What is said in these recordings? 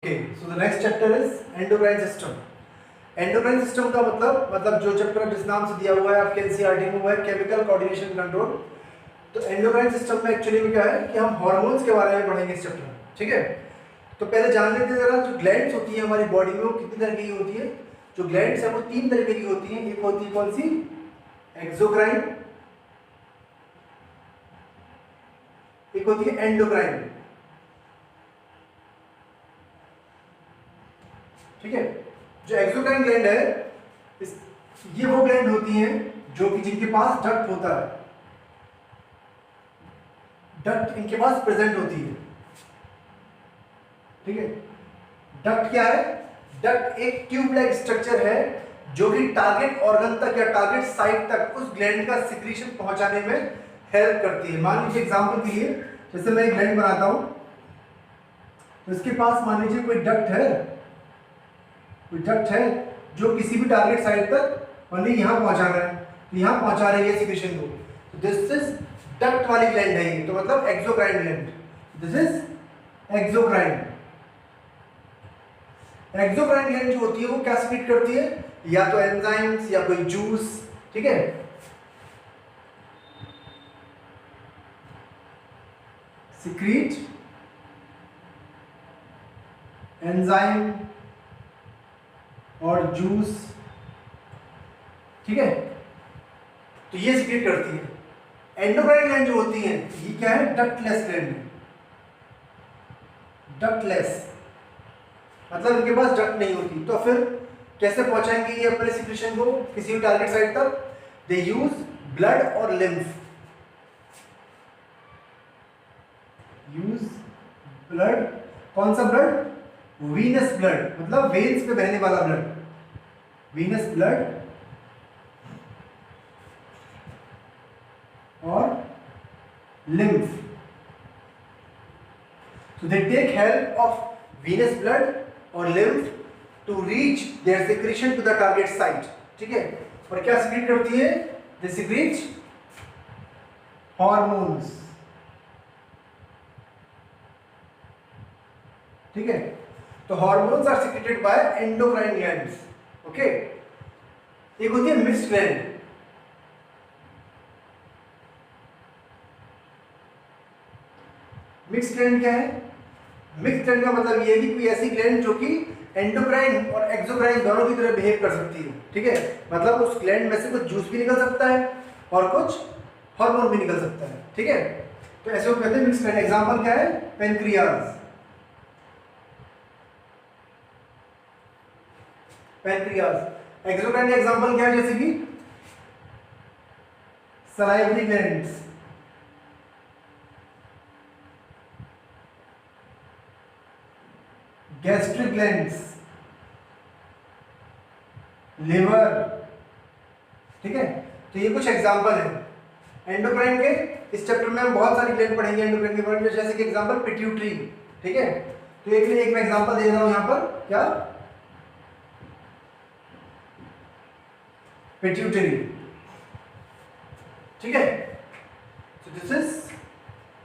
Okay, so the next chapter is endocrine system. Endocrine system का मतलब जो chapter जिस नाम से दिया हुआ है आपके एनसीईआरटी में, वो है केमिकल कोऑर्डिनेशन कंट्रोल। तो एंडोक्राइन सिस्टम में एक्चुअली में क्या है कि हम हार्मोन्स के बारे में पढ़ेंगे इस चैप्टर में, ठीक है। तो पहले जान लेते हैं जरा, जो ग्लैंड्स होती है हमारी बॉडी में वो कितनी तरह की होती है। जो ग्लैंड्स है वो तीन तरीके की होती है। एक होती है कौन सी, एक्सोक्राइन, एक होती है एंडोक्राइन, ठीक है। जो एक्सोक्राइन ग्लैंड है ये वो ग्लैंड होती हैं जो कि जिनके पास डक्ट होता है, डक्ट इनके पास प्रेजेंट होती है, ठीक है। डक्ट क्या है, डक्ट एक ट्यूब लाइक स्ट्रक्चर है जो कि टारगेट ऑर्गन तक या टारगेट साइट तक उस ग्लैंड का सिक्रीशन पहुंचाने में हेल्प करती है। मान लीजिए एग्जांपल के लिए, जैसे मैं एक ग्लैंड बनाता हूं, तो इसके पास मान लीजिए कोई डक्ट है जो किसी भी टारगेट साइट तक मान लीजिए यहाँ पहुंचाना है, तो यहाँ पहुंचा रही है सिक्रीशन को, तो दिस इज डक्ट वाली ग्लैंड है ये, तो मतलब exocrine gland, this is exocrine. Exocrine gland जो होती है वो क्या सिक्रीट करती है, या तो एंजाइम्स या कोई जूस, ठीक है। सिक्रीट एंजाइम और जूस, ठीक है, तो ये सिक्रीट करती है। एंडोक्राइन ग्लैंड जो होती है ये क्या है, डक्टलेस ग्लैंड, डक्टलेस मतलब इनके पास डक्ट नहीं होती। तो फिर कैसे पहुंचाएंगे ये अपने सिक्रीशन को किसी भी टारगेट साइट तक, दे यूज ब्लड और लिम्फ, यूज ब्लड, कौन सा ब्लड, वीनस ब्लड, मतलब वेन्स पे बहने वाला ब्लड, वीनस ब्लड और lymph. So they take help of venous blood और lymph to reach their secretion to the target site, ठीक है। और क्या secrete करती है, they secrete hormones, ठीक है। तो hormones are secreted by endocrine glands, okay। एक होती है मिक्स्ड ग्लैंड, मिक्स्ड ग्लैंड क्या है, मिक्स्ड ग्लैंड का मतलब ये है कि कोई ऐसी ग्लैंड जो कि एंडोक्राइन और एक्सोक्राइन दोनों की तरह बिहेव कर सकती है, ठीक है। मतलब उस ग्लैंड में से कुछ जूस भी निकल सकता है और कुछ हार्मोन भी निकल सकता है, ठीक है। तो ऐसे वो कहते हैं मिक्स्ड ग्लैंड। एग्जांपल क्या है, पेनक्रियाज, पेनक्रियाज। एक्सोक्राइन का एग्जांपल क्या है, जैसे कि salivary glands, gastric glands, liver, ठीक है। तो ये कुछ एग्जांपल है एंडोक्राइन के। इस चैप्टर में हम बहुत सारी ग्लैंड पढ़ेंगे एंडोक्राइन के बारे में, जैसे कि एग्जांपल पिट्यूटरी, ठीक है। तो एक मैं एग्जांपल दे रहा हूं यहां पर, क्या, पिट्यूटरी, ठीक है। So this is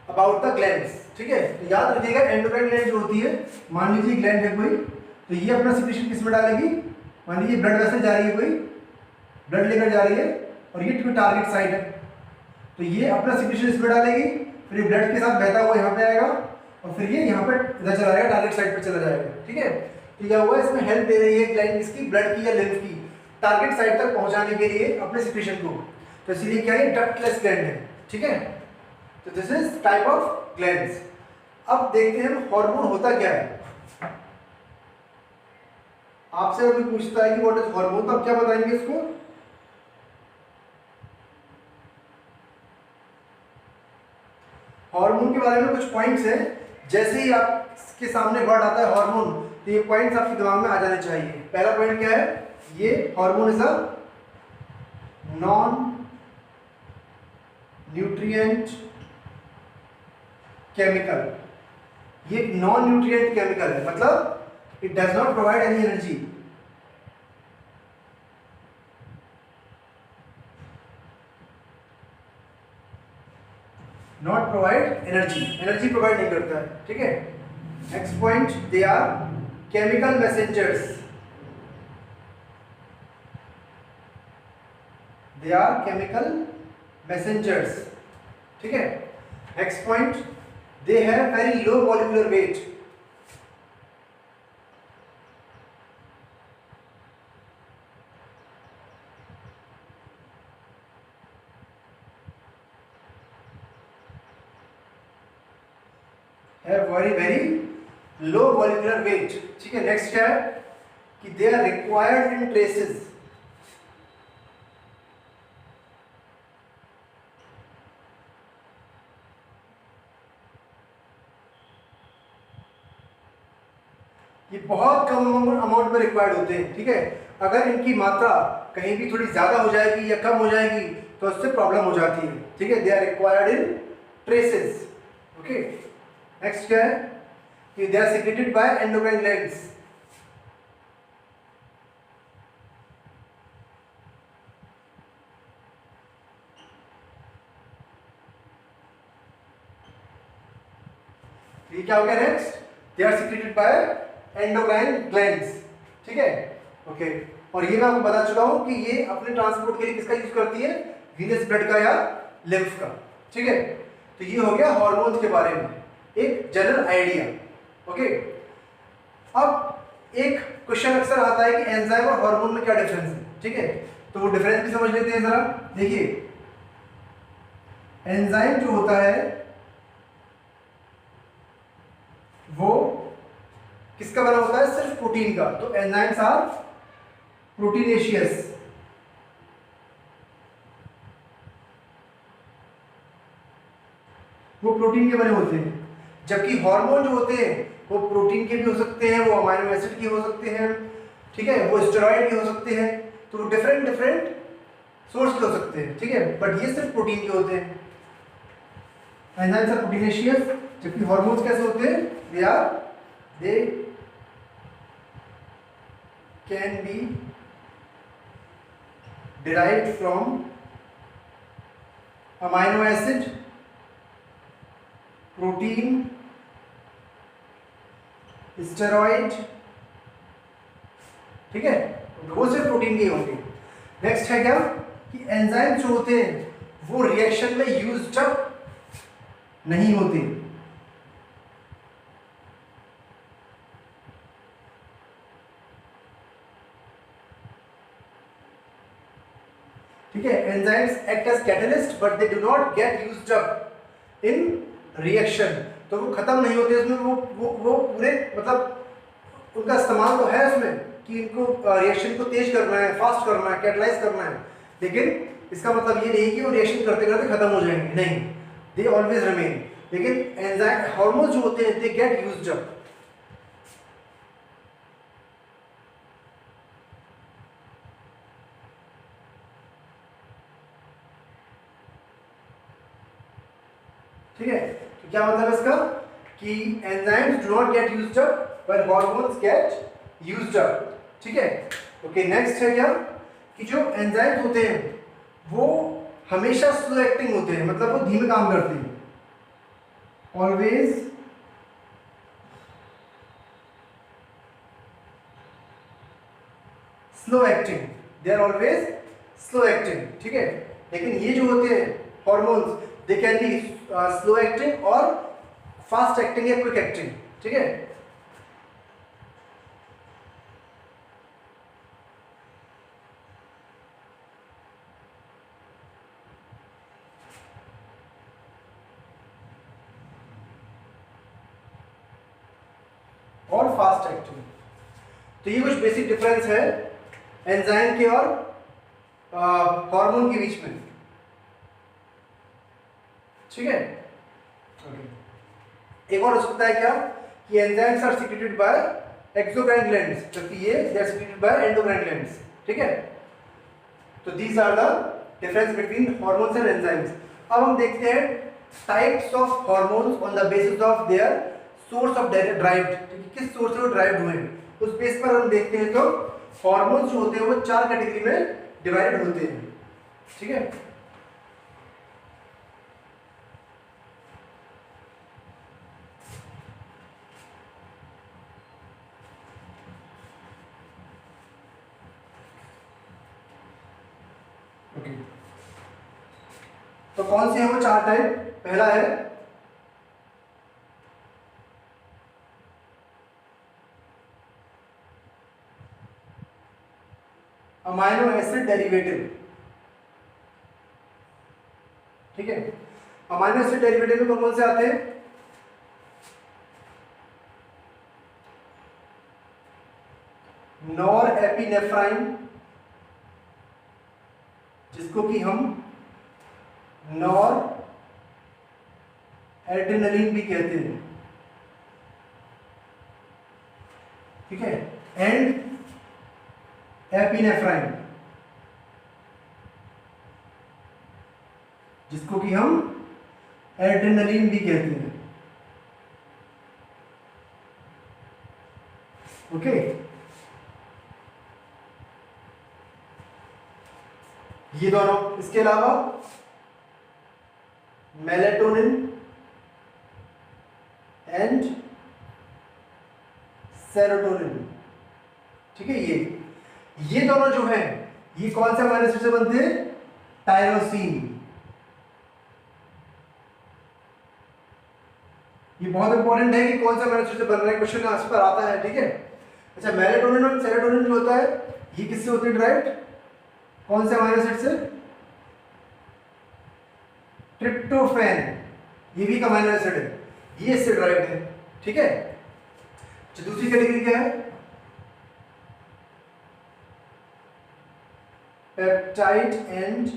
about the glands, ठीक है। तो याद रखिएगा एंडोक्राइन ग्लैंड जो होती है, मान लीजिए ग्लैंड है कोई, तो ये अपना सिक्रीशन किस में डालेगी, मान लीजिए ब्लड वेसल जा रही है, कोई ब्लड लेकर जा रही है और ये कोई टारगेट साइट है, तो ये अपना सिक्रीशन इसमें डालेगी, फिर ये ब्लड के साथ बहता हुआ यहाँ पे आएगा और फिर ये यहाँ पे इधर चला जाएगा, टारगेट साइट पे चला जाएगा, ठीक है। तो क्या हुआ, इसमें हेल्प दे रही है ग्लैंड किसकी, ब्लड की या लिम्फ की, टारगेट साइट तक पहुंचाने के लिए अपने सिक्रीशन को। तो इसीलिए क्या है, डक्टलेस ग्लैंड है, ठीक है। तो this is type of glands. अब देखते हैं हार्मोन होता क्या है। आपसे अगर कोई पूछता है कि व्हाट इज हार्मोन, तो आप क्या बताएंगे इसको, हार्मोन के बारे में कुछ पॉइंट्स हैं। जैसे ही आपके सामने वर्ड आता है हार्मोन, तो ये पॉइंट्स आपके दिमाग में आ जाने चाहिए। पहला पॉइंट क्या है, ये hormone is a non nutrient chemical. ये नॉन न्यूट्रिएंट केमिकल है, मतलब it does not provide any energy, not provide energy, energy provide नहीं करता है, ठीक है। Next point, they are chemical messengers, they are chemical messengers, ठीक है। Next point, they have very low molecular weight, have very low molecular weight, ठीक है। Next क्या है कि they are required in traces, ये बहुत कम अमाउंट में रिक्वायर्ड होते हैं, ठीक है। अगर इनकी मात्रा कहीं भी थोड़ी ज्यादा हो जाएगी या कम हो जाएगी तो उससे प्रॉब्लम हो जाती है, ठीक है। They are required in traces, okay. Next क्या है कि they are secreted by endocrine glands, ये क्या हो गया next, they are secreted by endocrine glands, ठीक है, ओके। और ये मैं आपको बता चुका हूं कि ये अपने ट्रांसपोर्ट के लिए किसका यूज करती है, वीनस ब्लड का या लिम्फ का, ठीक है। तो ये हो गया हार्मोन्स के बारे में एक जनरल आइडिया, ओके। अब एक क्वेश्चन अक्सर आता है कि एंजाइम और हार्मोन में क्या डिफरेंस है, ठीक है। तो वो डिफरेंस भी समझ लेते हैं जरा। देखिए एंजाइम जो होता है वो किसका बना होता है, सिर्फ प्रोटीन का। तो एंजाइम्स आर प्रोटीनेशियस, वो प्रोटीन के बने होते हैं। जबकि हार्मोन जो होते हैं वो प्रोटीन के भी हो सकते हैं, वो अमाइनो एसिड के हो सकते हैं, ठीक है, वो स्टेरॉइड के हो सकते हैं। तो वो डिफरेंट डिफरेंट सोर्स के हो सकते हैं, ठीक है, बट ये सिर्फ प्रोटीन के होते हैं। एंजाइम्स आर प्रोटीनेशियस, जबकि हार्मोन्स कैसे होते हैं, दे can B derived from amino acid, protein, steroid, ठीक है, वो सिर्फ प्रोटीन के होंगे। नेक्स्ट है क्या कि एंजाइम जो होते हैं वो रिएक्शन में यूज्ड अप नहीं होते, ठीक है। Enzymes act as catalyst but they do not get used up in reaction, तो वो खत्म नहीं होते उसमें, वो पूरे मतलब उनका इस्तेमाल तो है उसमें कि इनको रिएक्शन को तेज करना है, फास्ट करना है, कैटलाइज करना है, लेकिन इसका मतलब ये नहीं कि वो रिएक्शन करते करते खत्म हो जाएंगे, नहीं, दे ऑलवेज रिमेन। लेकिन एंजाइम हार्मोन जो होते हैं दे गेट यूज्ड अप, ठीक है। तो क्या मतलब इसका कि enzymes do not get used up when hormones gate used up, ठीक है, ओके। नेक्स्ट है क्या कि जो एंजाइम्स होते हैं वो हमेशा स्लो एक्टिंग होते हैं, मतलब वो धीमे काम करते हैं, always slow acting, they are always slow acting, ठीक है। लेकिन ये जो होते हैं hormones they can be slow acting और फास्ट एक्टिंग या क्विक एक्टिंग, ठीक है। और फास्ट एक्टिंग, तो ये कुछ बेसिक डिफरेंस है एंजाइम के और हार्मोन के बीच में, ठीक है, एक और हो सकता है क्या कि enzymes are secreted by exocrine glands, जबकि ये they are secreted by endocrine glands, ठीक है। तो these are the difference between hormones and enzymes. अब हम देखते हैं types of hormones on the basis of their source of derived, किस सोर्स से वो ड्राइव्ड हुए हैं उस बेस पर हम देखते हैं। तो हार्मोन्स जो होते हैं वो 4 कैटेगरी में डिवाइडेड होते हैं, ठीक है। ओके, तो कौन से हैं वो 4 टाइप? पहला है अमाइनो एसिड डेरिवेटिव, ठीक है। अमाइनो एसिड डेरिवेटिव में कौन से आते हैं? नॉर एपिनेफ्राइन, जिसको कि हम नॉर एड्रेनलिन भी कहते हैं, ठीक है, एंड एपिनेफ्राइन, जिसको कि हम एड्रेनलिन भी कहते हैं, ओके। ये दोनों, इसके अलावा मेलेटोनिन एंड सेरोटोनिन, ठीक है। ये दोनों जो हैं, ये कौन से अमीनो एसिड से बनते हैं? टायरोसिन। ये बहुत इंपॉर्टेंट है कि कौन सा अमीनो एसिड से बन रहा है, क्वेश्चन आज पर आता है, ठीक है। अच्छा, मेलेटोनिन और सेरोटोनिन जो होता है, ये किससे होते हैं डिराइव्ड? कौन से अमीनो एसिड से? ट्रिप्टोफैन, ये भी एक अमीनो एसिड है, ये इससे डिराइव्ड है, ठीक है। अच्छा, दूसरी कैटेगरी क्या है? पेप्टाइड एंड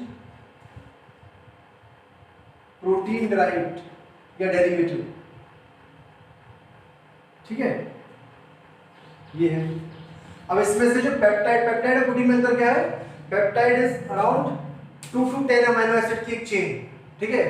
प्रोटीन डिराइव्ड या डेरिवेटिव, ठीक है, ये है। अब इसमें से जो पेप्टाइड और प्रोटीन में अंतर क्या है? Peptide is around 2 to 10 amino acid की एक चेन, ठीक है।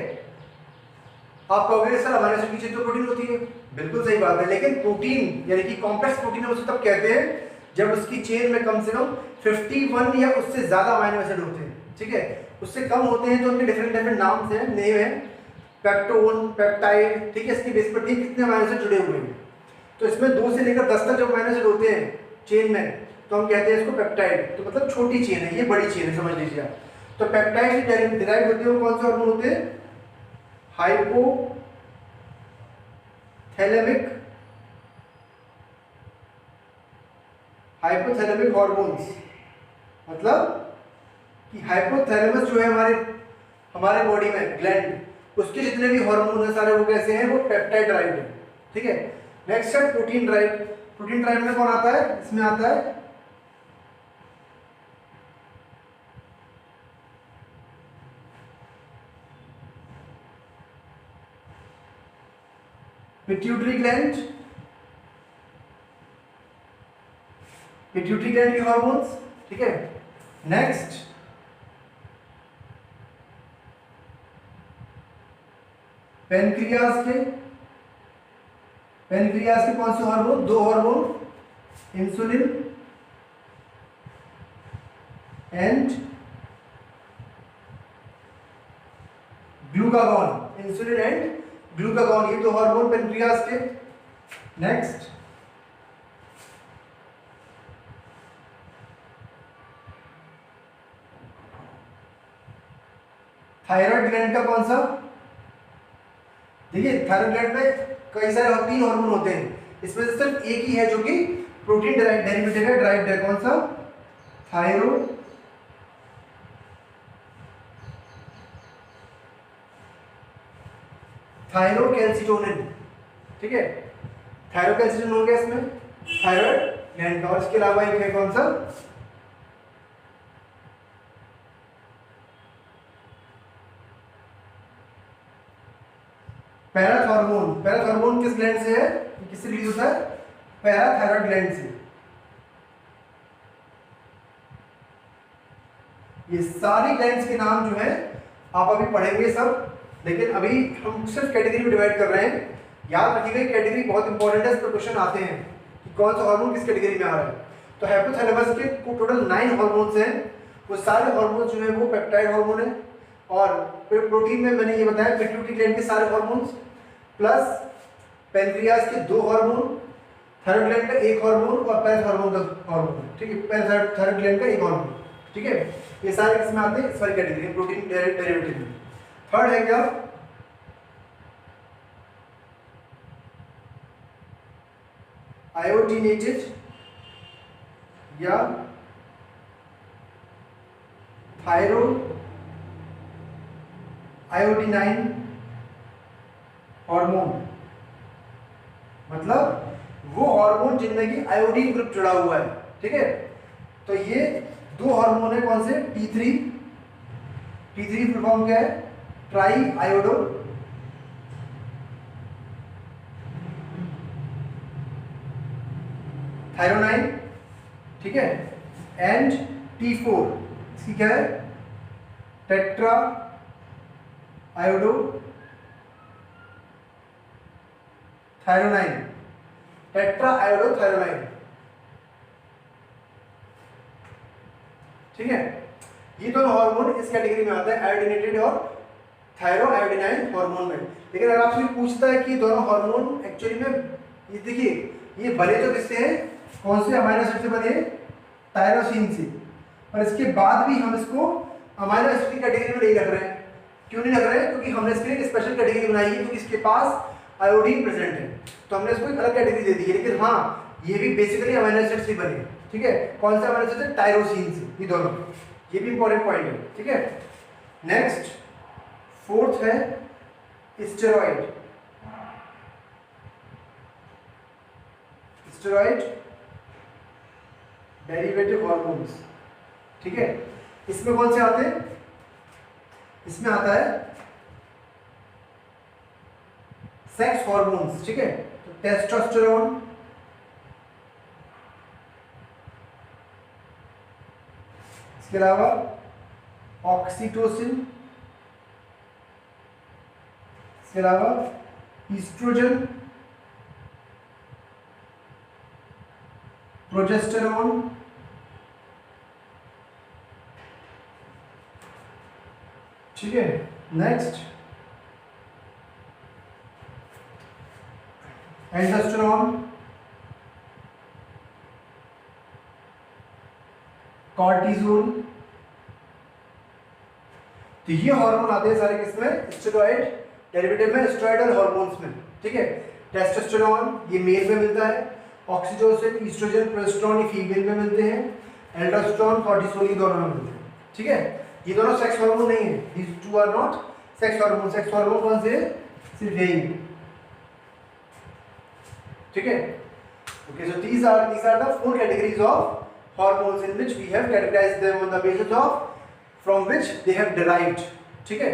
आप कहोगे सर अमीनो एसिड की चेन तो प्रोटीन होती है, बिल्कुल सही बात है, लेकिन प्रोटीन यानी कि कॉम्प्लेक्स प्रोटीन हम उसे तब कहते हैं जब उसकी चेन में कम से कम 51 या उससे ज्यादा अमीनो एसिड होते हैं, ठीक है। उससे कम होते हैं तो उनके डिफरेंट नाम है, पेप्टोन, पेप्टाइड, ठीक है। इसकी बेस पर ठीक कितने अमीनो एसिड जुड़े हुए हैं, तो इसमें 2 से लेकर 10 तक जब अमीनो एसिड होते हैं चेन में, तो हम कहते हैं इसको पेप्टाइड। तो मतलब छोटी चेन है, ये बड़ी चेन है, समझ लीजिए आप। तो पेप्टाइड से डिराइव होते हैं कौन से हार्मोन होते हैं? हाइपोथैलेमिक हार्मोन्स, मतलब कि हाइपोथैलेमस जो है हमारे बॉडी में ग्लैंड, उसके जितने भी हार्मोन हैं सारे वो कैसे हैं? वो पेप्टाइड ड्राइव्ड है, ठीक है। नेक्स्ट है प्रोटीन ड्राइव। प्रोटीन ड्राइव में कौन आता है? इसमें आता है पिट्यूटरी ग्लैंड, पिट्यूटरी ग्लैंड के हार्मोन्स, ठीक है। नेक्स्ट पेनक्रियास के कौन से hormone? 2 hormone, insulin and glucagon, insulin and glucagon, ये 2 हार्मोन पेनक्रियास के। नेक्स्ट थायराइड ग्लैंड का कौन सा? देखिए थायराइड ग्लैंड में कई सारे 3 हार्मोन होते हैं, इसमें से सिर्फ एक ही है जो कि प्रोटीन डेरिवेटिव है, ड्राइव्ड है। कौन सा? थायरोकैल्सिटोनिन, ठीक है। थायरोकैल्सिटोनिन हो गया इसमें थायराइड ग्लैंड का। और इसके अलावा एक है कौन सा? पैराथॉर्मोन। पैराथॉर्मोन किस ग्लैंड से है? किससे रिलीज होता है? पैराथायरॉयड ग्लैंड से। ये सारी ग्लैंड्स के नाम जो है आप अभी पढ़ेंगे सब, लेकिन अभी हम सिर्फ कैटेगरी में डिवाइड कर रहे हैं। याद रखिएगा कैटेगरी बहुत इंपॉर्टेंट है, इस पर क्वेश्चन आते हैं कि कौन सा हार्मोन किस कैटेगरी में आ रहा है। तो हाइपोथैलेमस के टोटल 9 हार्मोन्स हैं, वो सारे हार्मोन्स जो है वो पेप्टाइड हार्मोन है। और प्रोटीन में मैंने ये बताया पिट्यूटरी ग्लैंड के सारे हार्मोन्स प्लस पेनक्रियास के 2 हार्मोन, थायराइड ग्लैंड का 1 हार्मोन और पैराथायरॉयड हार्मोन का हार्मोन, ठीक है। पैराथायरॉयड ग्लैंड का 1 हार्मोन, ठीक है, ये सारे किसमें आते हैं, इस वाली कैटेगरी में, प्रोटीन डेरिवेटिव में। थर्ड है क्या, आयोडीनेटेड या थायरो आयोडीनाइन हार्मोन, मतलब वो हार्मोन जिनमें कि आयोडीन ग्रुप जुड़ा हुआ है। ठीक है, तो ये दो हार्मोन है, कौन से, T3, T3 फुल फॉर्म क्या है, ट्राई आयोडो थायरोनाइन, ठीक है, एंड T4 इसकी क्या है, टेट्रा आयोडो थायरोनाइन, टेट्रा आयोडो थायरोनाइन। ठीक है, ये दोनों हार्मोन इस कैटेगरी में आता है, आयोडीनेटेड और थायरो आयोडीनाइन हार्मोन में। लेकिन अगर आपसे पूछता है कि दोनों हार्मोन एक्चुअली में, ये देखिए ये बने तो किससे हैं, कौन से अमाइनो एसिड से बने हैं, टायरोसिन से, और इसके बाद भी हम इसको अमाइनो एसिड की कैटेगरी में नहीं रख रहे हैं। क्यों नहीं रख रहे हैं, क्योंकि हमने इसके लिए एक स्पेशल कैटेगरी बनाई है, क्योंकि इसके पास आयोडीन प्रेजेंट है, तो हमने इसको एक अलग कैटेगरी दे दी है। लेकिन हाँ, ये भी बेसिकली अमाइनो एसिड से बने, ठीक है, कौन सा अमाइनो एसिड, टायरोसिन से, ये दोनों, ये भी इंपॉर्टेंट पॉइंट है। ठीक है, नेक्स्ट फोर्थ है स्टेरॉइड, स्टेरॉइड डेरिवेटिव हार्मोन्स। ठीक है, इसमें कौन से आते हैं, इसमें आता है सेक्स हार्मोन्स। ठीक है, तो टेस्टोस्टेरोन, इसके अलावा ऑक्सीटोसिन, इसके अलावा ईस्ट्रोजन, प्रोजेस्टेरोन, ठीक है, नेक्स्ट एंडोस्टेरोन, कॉर्टिसोल। तो ये हार्मोन आते हैं सारे किसमें, स्टेरॉइड डेरिवेटिव में, स्टेरॉइडल हार्मोन्स में। ठीक है, टेस्टोस्टेरोन ये मेल में मिलता है, ऑक्सीटोसिन, ईस्ट्रोजन, प्रोजेस्टेरोन ये फीमेल में मिलते हैं, एल्डोस्टेरोन, कॉर्टिसोल ये दोनों में मिलते हैं। ठीक है, ये दोनों सेक्स हार्मोन नहीं है, these two are not sex hormone। Sex hormone कौन से, सिर्फ यही। ठीक है, okay, so these are the four categories of hormones in which we have categorized them on the basis of from which they have derived। ठीक है,